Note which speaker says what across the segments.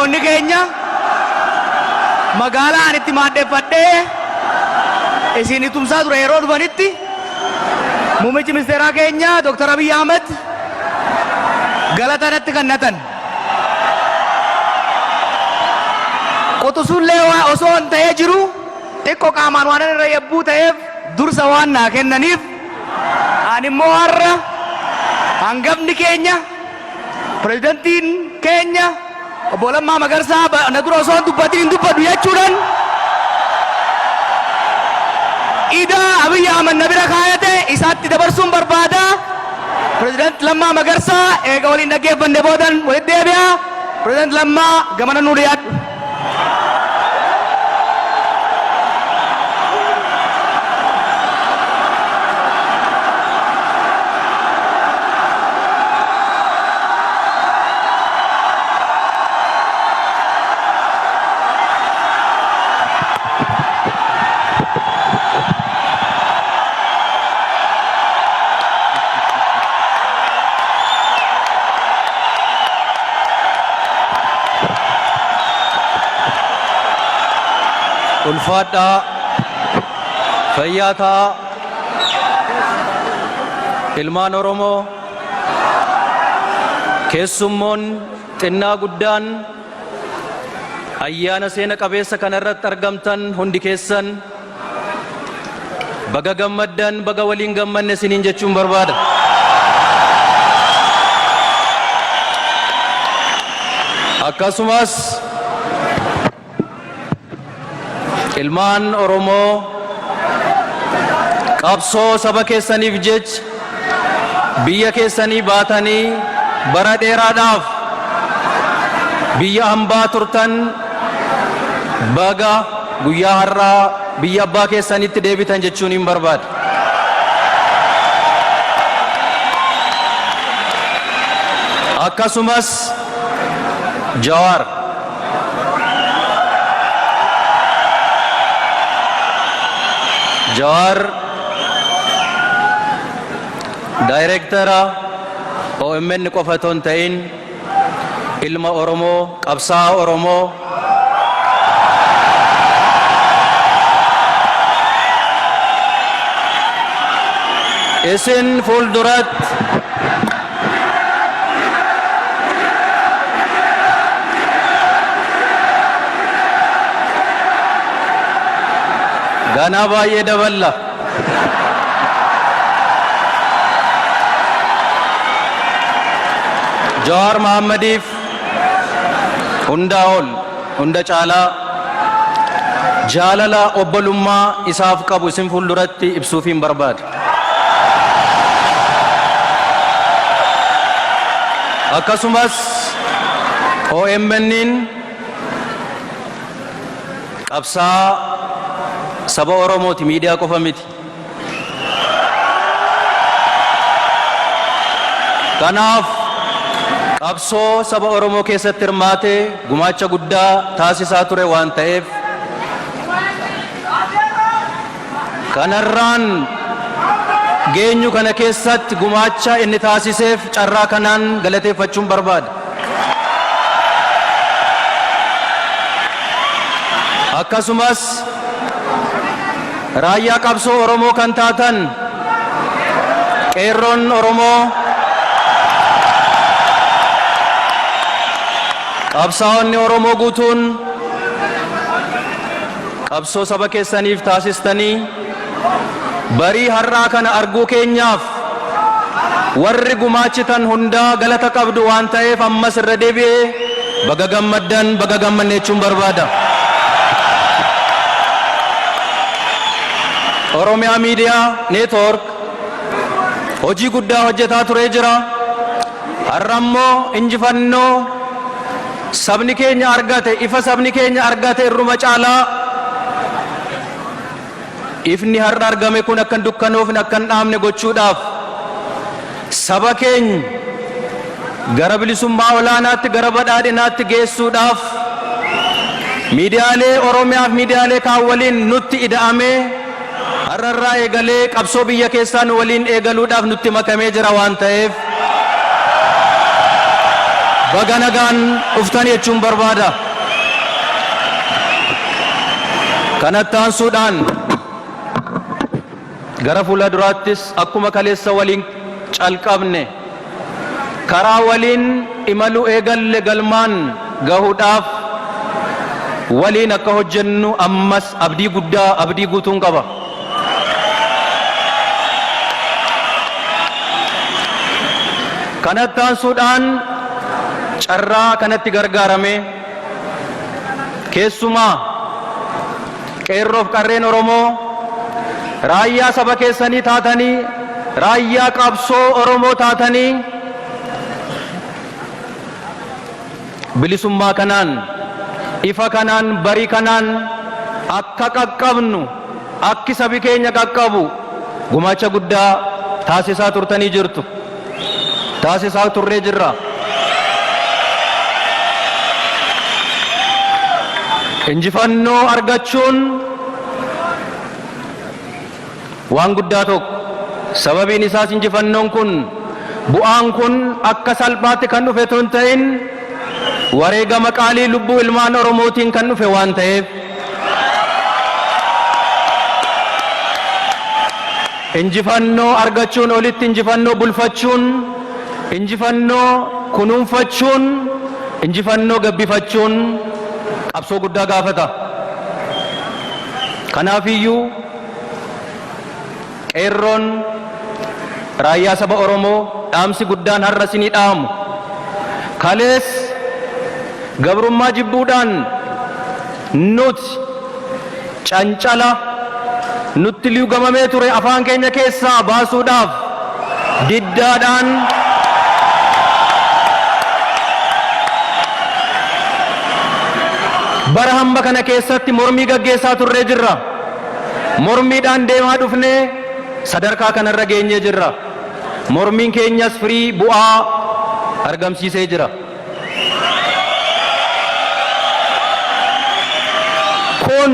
Speaker 1: hiriyoonni keenya magaalaa ani itti maaddeeffadhee isin tumsaa ture yeroo dhufanitti muummichi ministeeraa keenya Dr. Abiy Ahmed galatanatti kannatan. Qotusullee osoo hin ta'ee jiru xiqqoo qaamaan waan irra yabbuu ta'eef dursa waan naa kennaniif ani immoo har'a hangafni keenya pirezidantiin keenya obbo Lammaa Magarsaa na dura osoo dubbatiin dubbadhu jechuudhaan idaa Abiy Ahmed na bira kaayate isaatti dabarsuun barbaada. President Lammaa Magarsaa eega waliin dhaggeeffanne boodan walitti deebi'a. President Lammaa gamana nuu dhiyaadhu.
Speaker 2: ulfaadha fayyaataa ilmaan Oromoo keessummoon xinnaa guddaan ayyaana seena qabeessa kanarratti argamtan hundi keessan baga gammaddan baga waliin gammanne isiniin jechuun barbaada. Akkasumas ilmaan Oromoo qabsoo saba keessaniif jecha biyya keessanii baatanii bara dheeraadhaaf biyya hambaa turtan baga guyyaa har'aa biyya abbaa keessanitti deebitan jechuun hin barbaada. Akkasumas Jawar Directora OMN qofa otoo hin ta'in ilma Oromoo qabsaa'aa Oromoo isin fuulduratti ganaa baay'ee daballa. Jawar Mohammadiif hundaa ol hunda caalaa jaalala obbolummaa isaaf qabu isin fuulduratti ibsuufiin barbaada. Akkasumas OMN'n qabsaa'aa saba Oromooti, miidiyaa qofa miti. Kanaaf qabsoo saba Oromoo keessatti hirmaatee gumaacha guddaa taasisaa ture waan ta'eef kanarraan geenyu kana keessatti gumaacha inni taasiseef carraa kanaan galateeffachuun barbaada. Akkasumas raayyaa qabsoo Oromoo kan taatan qeerroon Oromoo qabsaa'onni Oromoo guutuun qabsoo saba keessaniif taasistanii barii har'aa kana arguu keenyaaf warri gumaachitan hundaa galata qabdu waan ta'eef ammas irra deebi'ee baga gammaddan baga gammanne jechuun barbaada. Oromiyaa Miidiyaa Neetwoork hojii guddaa hojjetaa turee jira. Har'a immoo injifannoo sabni keenya argate, ifa sabni keenya argate irruma caalaa ifni har'a argame kun akka hin dukkanoofne akka hin dhaamne gochuudhaaf saba keenya gara bilisummaa olaanaatti gara badhaadhinaatti geessuudhaaf miidiyaalee Oromiyaa fi miidiyaalee kaan waliin nutti ida'amee har'arraa eegalee qabsoo biyya keessaa nu waliin eegaluudhaaf nutti makamee jira waan ta'eef baga nagaan dhuftanii jechuun barbaada. Kanatti aansuudhaan gara fuula duraattis akkuma kaleessa waliin calqabne karaa waliin imaluu eegalle galmaan gahuudhaaf waliin akka hojjennu ammas abdii guddaa abdii guutuun qaba. Kanatti aansuudhaan carraa kanatti gargaarame keessumaa qeerroof qarreen Oromoo raayyaa saba keessanii taatanii raayyaa qabsoo Oromoo taatanii bilisummaa kanaan ifa kanaan barii kanaan akka qaqqabnu akki sabi keenya qaqqabu gumaacha guddaa taasisaa turtanii jirtu. Taasisaa turree jirra. Injifannoo argachuun waan guddaa tokko. Sababiin isaas injifannoon kun bu'aan kun akka salphaatti kan dhufe tun ta'in wareegama qaalii lubbuu ilmaan Oromootiin kan dhufe waan ta'eef injifannoo argachuun olitti injifannoo bulfachuun injifannoo kunuunfachuun injifannoo gabbifachuun qabsoo guddaa gaafata. Kanaafiyyuu qeerroon raayyaa saba Oromoo dhaamsi guddaan har'a isinii dhaamu kalees gabrummaa jibbuudhaan nuti cancala nutti liugamamee ture afaan keenya keessaa baasuudhaaf diddaadhaan bara hamba kana keessatti mormii gaggeessaa turree jirra. Mormiidhaan deemaa dhufnee sadarkaa kanarra geenyee jirra. Mormiin keenyas firii bu'aa argamsiisee jira. Kun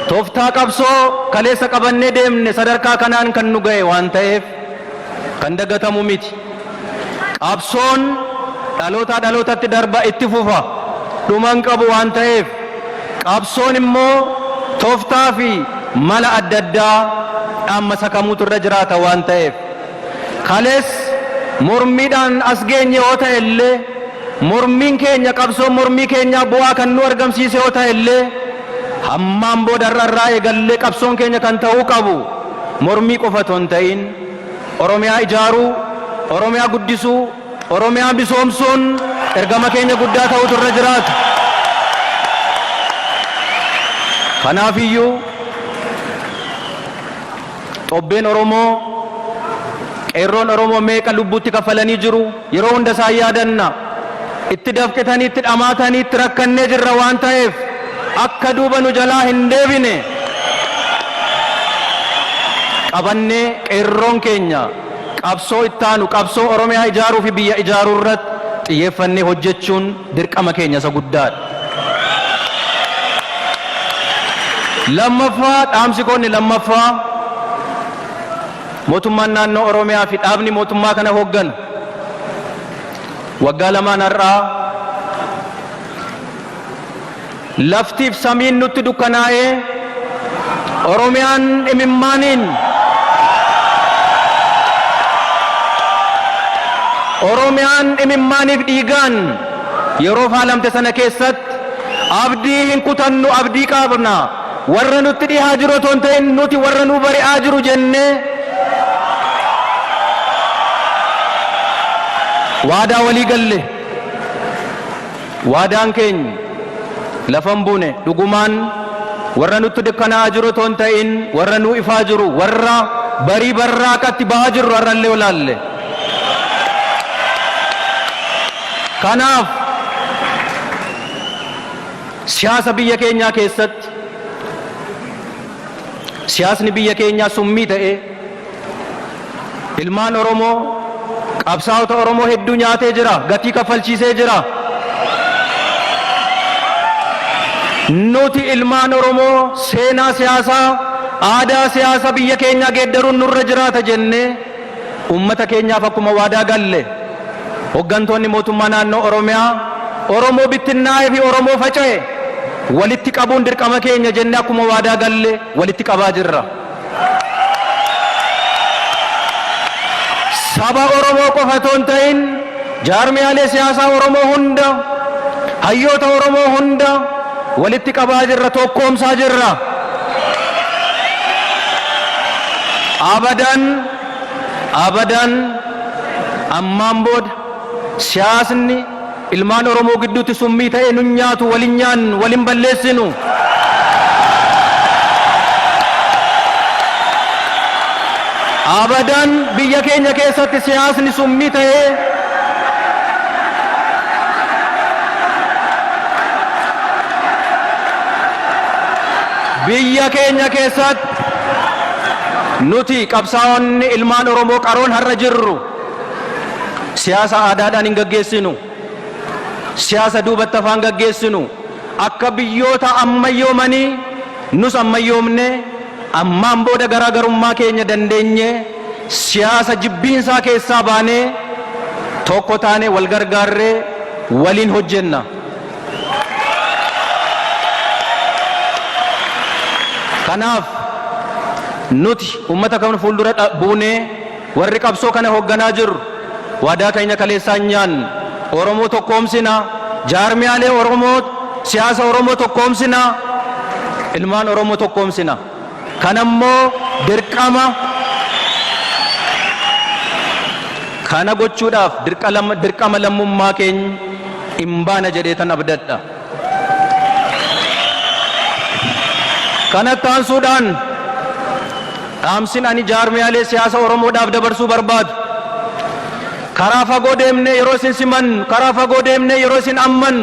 Speaker 2: tooftaa qabsoo kaleessa qabannee deemne sadarkaa kanaan kan nu ga'e waan ta'eef kan dagatamu miti. Qabsoon dhalootaa dhalootatti darba itti fufa dhuman qabu waan ta'eef qabsoon immoo tooftaa fi mala adda addaa dhaamma sakamuutu irra jiraata waan ta'eef kalees mormiidhaan as geenye yoo ta'e illee mormiin keenya qabsoon mormii keenyaa bu'aa kan nu argamsiise yoo ta'e illee hammaan booda irraa eegallee qabsoon keenya kan ta'uu qabu mormii qofa otoo hin ta'in Oromiyaa ijaaruu, Oromiyaa guddisuu, Oromiyaa misoomsuun ergama keenya guddaa ta'utu irra jiraata. Kanaafiyyuu xobbeen Oromoo qeerroon Oromoo meeqa lubbuutti kafalanii jiru yeroo hunda isaa yaadanna. Itti dafqitanii itti dhamaatanii itti rakkannee jirra waan ta'eef akka duuba nu jalaa hin deebine qabannee qeerroon keenya qabsoo ittaanu qabsoo Oromiyaa ijaaruu fi biyya ijaaruu irratti xiyyeeffannee hojjechuun dirqama keenya isa guddaadha. Lammaffaa dhaamsi koonni lammaffaa mootummaan naannoo Oromiyaa fi dhaabni mootummaa kana hoogganu waggaa lamaan har'aa laftiif samiin nutti dukkanaa'ee Oromiyaan imimmaaniin Oromiyaan imimmaaniif dhiigaan yeroo faalamte sana keessatti abdii hin kutannu abdii qabna warra nutti dhihaa jiru otoo hin ta'in nuti warra nu bari'aa jiru jennee waadaa walii galle. Waadaan keenya lafan buune dhugumaan warra nutti dukkanaa'aa jiru otoo hin ta'in warra nu ifaa jiru warra barii barraaqatti bahaa jiru har'allee olaalle. Kanaaf siyaasa biyya keenyaa keessatti siyaasni biyya keenyaa summii ta'e ilmaan Oromoo qabsaa'ota Oromoo hedduu nyaatee jira, gatii kaffalchiisee jira. Nuti ilmaan Oromoo seenaa siyaasaa aadaa siyaasa biyya keenyaa geeddaruun nurra jiraata jennee ummata keenyaaf akkuma waadaa galle hooggantoonni mootummaa naannoo Oromiyaa Oromoo bittinnaa'ee fi Oromoo faca'e walitti qabuun dirqama keenya jennee akkuma waadaa galle walitti qabaa jirra. Saba Oromoo qofa otoo hin ta'in jaarmiyaalee siyaasaa Oromoo hunda, hayyoota Oromoo hunda walitti qabaa jirra, tokkoomsaa jirra. Abadan ammaan booda siyaasni ilmaan Oromoo gidduutti summii ta'ee nun nyaatu, walin nyaannu, walin balleessinu. Abadan biyya keenya keessatti siyaasni summii ta'ee biyya keenya keessatti nuti qabsaa'onni ilmaan Oromoo qaroon har'a jirru siyaasa aadaadhaan hin gaggeessinu, siyaasa duubatti afaan gaggeessinu. Akka biyyoota ammayyoomanii nus ammayyoomne ammaan booda garaagarummaa keenya dandeenye siyaasa jibbiinsaa keessaa baanee tokko taanee wal gargaarree waliin hojjenna. Kanaaf nuti ummata kana fuuldura buunee warri qabsoo kana hoogganaa jirru waadaa keenya kaleessaan nyaannu Oromoo tokkoomsina, jaarmiyaalee Oromoo, siyaasa Oromoo tokkoomsina, ilmaan Oromoo tokkoomsina. Kanammoo dirqama kana gochuudhaaf dirqama lammummaa keenya hin baana jedhee tan abdadha. Kanatti aansuudhaan dhaamsin ani jaarmiyaalee siyaasa Oromoodhaaf dabarsuu barbaadu karaa fagoo deemne yeroo isin siman, karaa fagoo deemne yeroo isin amman,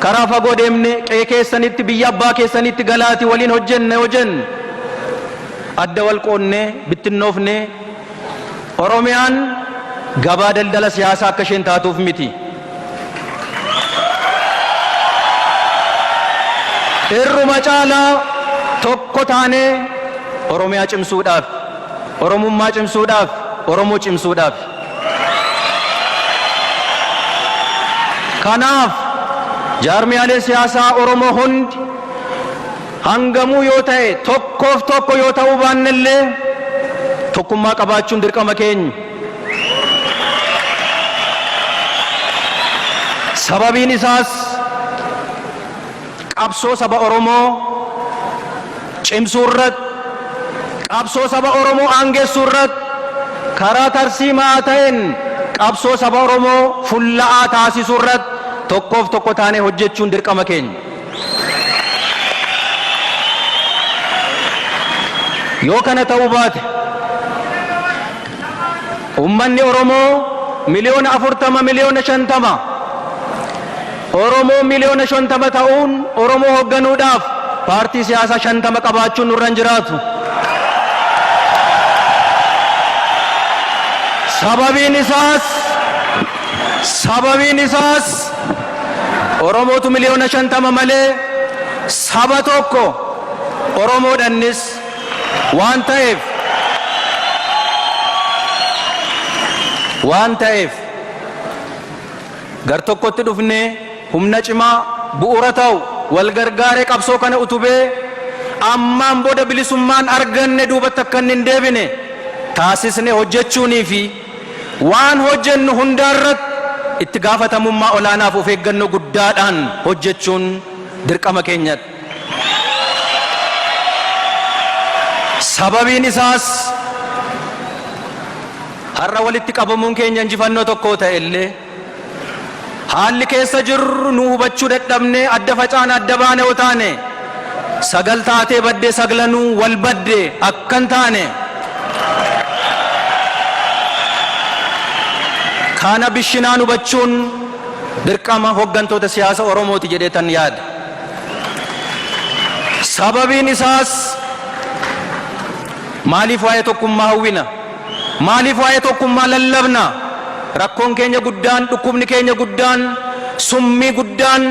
Speaker 2: karaa fagoo deemne qe'ee keessanitti, biyya abbaa keessanitti galaati waliin hojjenne adda wal qoonnee bittinnoofne Oromiyaan gabaa daldala siyaasaa akka isheen taatuuf miti. Irruma caalaa tokko taanee Oromiyaa cimsuudhaaf, Oromummaa cimsuudhaaf, Oromoo cimsuudhaaf. Kanaaf jaarmiyaalee siyaasaa Oromoo hundi hangamuu yoo ta'e tokkoof tokko yoo ta'uu baannellee tokkummaa qabaachuun dirqama keenya. Sababiin isaas qabsoo saba Oromoo cimsuu irratti, qabsoo saba Oromoo aangeessuu irratti karaa tarsiimaa ta'een qabsoo saba Oromoo fulla'aa taasisuu irratti tokkoof tokko taanee hojjechuun dirqama keenya. Yoo kana ta'uu baate ummanni Oromoo miliyoona 40, miliyoona 50, Oromoo miliyoona 50 ta'uun Oromoo hoogganuudhaaf paartii siyaasaa 50 qabaachuun nurra hin jiraatu. Sababiin isaas Oromootu miliyoona 50 malee saba tokko Oromoodhannis waan ta'eef gar tokkotti dhufnee humna cimaa bu'uura ta'u wal gargaaree qabsoo kana utubee ammaan booda bilisummaan arganne duubatti akka hin deebine taasisne hojjechuunii fi waan hojjennu hundaarratti itti gaafatamummaa olaanaaf of eeggannoo guddaadhaan hojjechuun dirqama keenyadha. Sababiin isaas har'a walitti qabamuun keenya injifannoo tokko ta'e illee haalli keessa jirru nu hubachuu dadhabnee adda facaan adda baane yoo taane sagal taatee baddee saglanuu wal baddee akkan taane kana bishinaan hubachuun dirqama hooggantoota siyaasa Oromooti jedhee tan yaada. Sababiin isaas maaliif waa'ee tokkummaa hawwina? Maaliif waa'ee tokkummaa lallabna? Rakkoon keenya guddaan, dhukkubni keenya guddaan, summii guddaan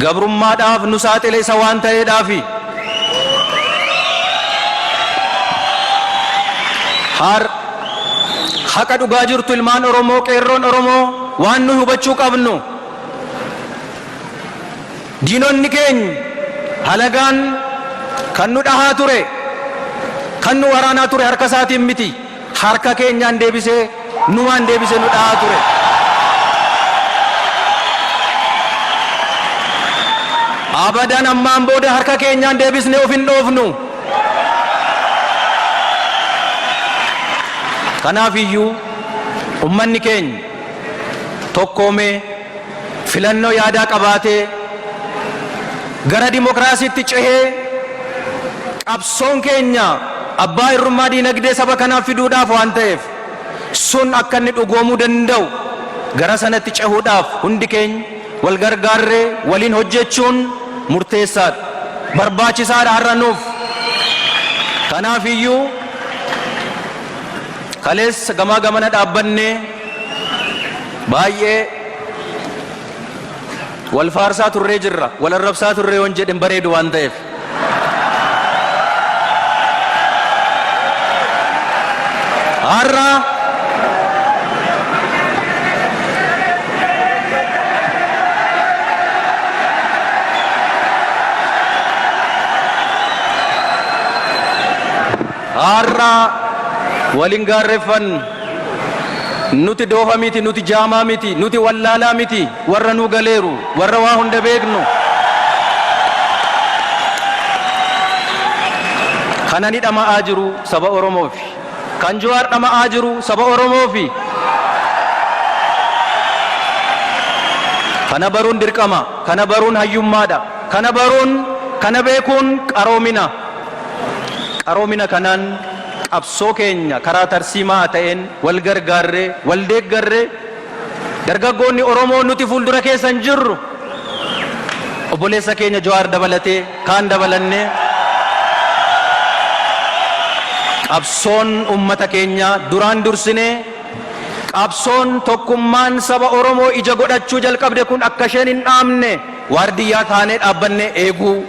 Speaker 2: gabrummaadhaaf nu saaxile isa waan ta'eedhaafi. haqa dhugaa jirtu ilmaan Oromoo, qeerroon Oromoo waan nu hubachuu qabnu. Diinonni keenya halagaan kan nu dhahaa ture, kan nu waraanaa ture harka isaatiin miti, harka keenyaan deebisee numaan deebisee nu dhahaa ture. Abadan ammaan booda harka keenyaan deebisnee of hin dhoofnu. Kanaaf iyyuu ummanni keenya tokkoomee filannoo yaadaa qabaatee gara dimokiraasiitti cehee qabsoon keenya abbaa irrummaa diinagdee saba kanaaf fiduudhaaf waan ta'eef sun akka inni dhugoomuu danda'u gara sanatti cehuudhaaf hundi keenya wal gargaarree waliin hojjechuun murteessaadha, barbaachisaadha har'a nuuf. Kanaaf iyyuu kaleessa gamaa gamana dhaabbannee baay'ee wal faarsaa turree jirra, wal arrabsaa turree waan jedhen bareedu waan ta'eef. Har'a waliin gaarreeffannu. Nuti doofa miti, nuti jaamaa miti, nuti wallaalaa miti, warra nu galeeru, warra waa hunda beeknu. Kana ni dhama'aa jiru saba Oromoofi, kan Jawaar dhama'aa jiru saba Oromoofi. Kana baruun dirqama, kana baruun hayyummaadha, kana baruun, kana beekuun qaroomina. Qaroomina kanaan qabsoo keenya karaa tarsiimaa ta'een wal gargaarree wal deeggarree dargaggoonni Oromoo nuti fuuldura keessan jirru obboleessa keenya Jawaar dabalatee kaan dabalannee qabsoon ummata keenya duraan dursinee qabsoon tokkummaan saba Oromoo ija godhachuu jalqabde kun akka isheen hin dhaamne waardiyyaa taanee dhaabbannee eeguu.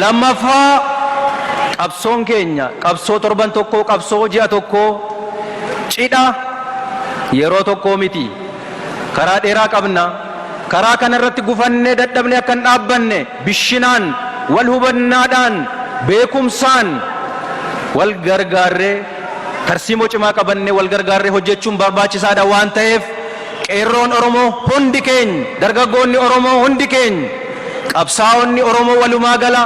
Speaker 2: Lammaffaa qabsoon keenya qabsoo torban tokko, qabsoo ji'a tokko, cidha yeroo tokko miti, karaa dheeraa qabna. Karaa kanarratti gufannee dadhabnee akka hin dhaabbanne bishinaan wal hubannaadhaan beekumsaan wal gargaarree tarsiimoo cimaa qabannee wal gargaarree hojjechuun barbaachisaadha waan ta'eef qeerroon Oromoo hundi keenya, dargaggoonni Oromoo hundi keenya, qabsaa'onni Oromoo walumaa gala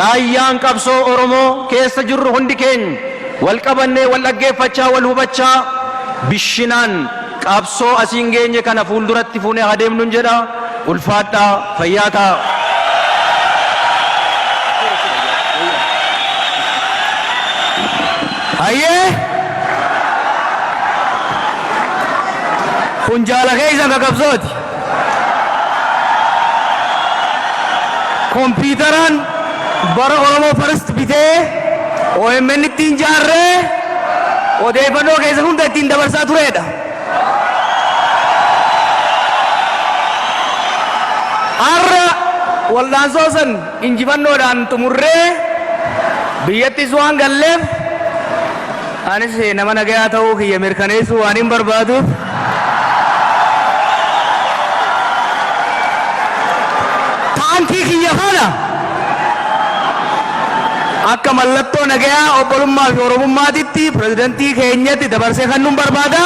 Speaker 2: raayyaan qabsoo Oromoo keessa jirru hundi keenya wal qabannee wal dhaggeeffachaa wal hubachaa bishinaan qabsoo asiin geenye kana fuulduratti fuunee adeemnuun jedha. Ulfaadhaa, fayyaa ta'a. Hayyee kun jaala keeysan ka qabsooti. Kompiitaraan bara Oromoo First bitee OMN ittiin jaarree odeeffannoo keessa hunda ittiin dabarsaa turedha. Har'a waldaansoo san injifannoodhaan xumurree biyyattis waan galleef anis nama nagayaa ta'uu kiyya mirkaneessuu waan hin barbaaduuf taankii kiyya kana akka mallattoo nagayaa obbolummaa fi oromummaatitti pirezidantii keenyatti dabarsee kan nun barbaada.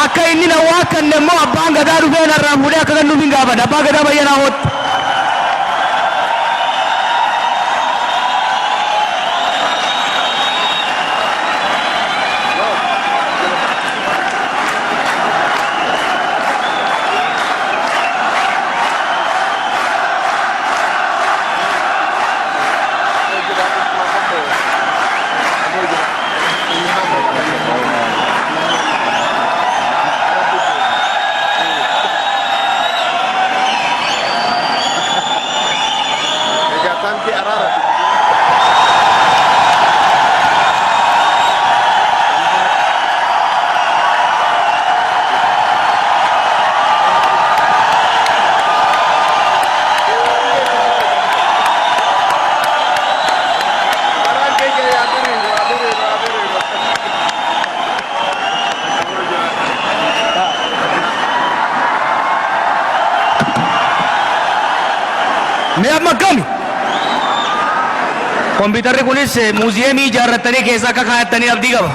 Speaker 2: Akka inni na waakkanne immoo abbaan gadaa dhufee narraa fuudhee akka kennuuf hin gaafadha. Abbaa gadaa Bayyanaa Hootti.
Speaker 1: Mee amma akkami? Kompiitarri kunis muuziyeemii ijaarrattanii keessa akka kaa'attanii abdii qaba.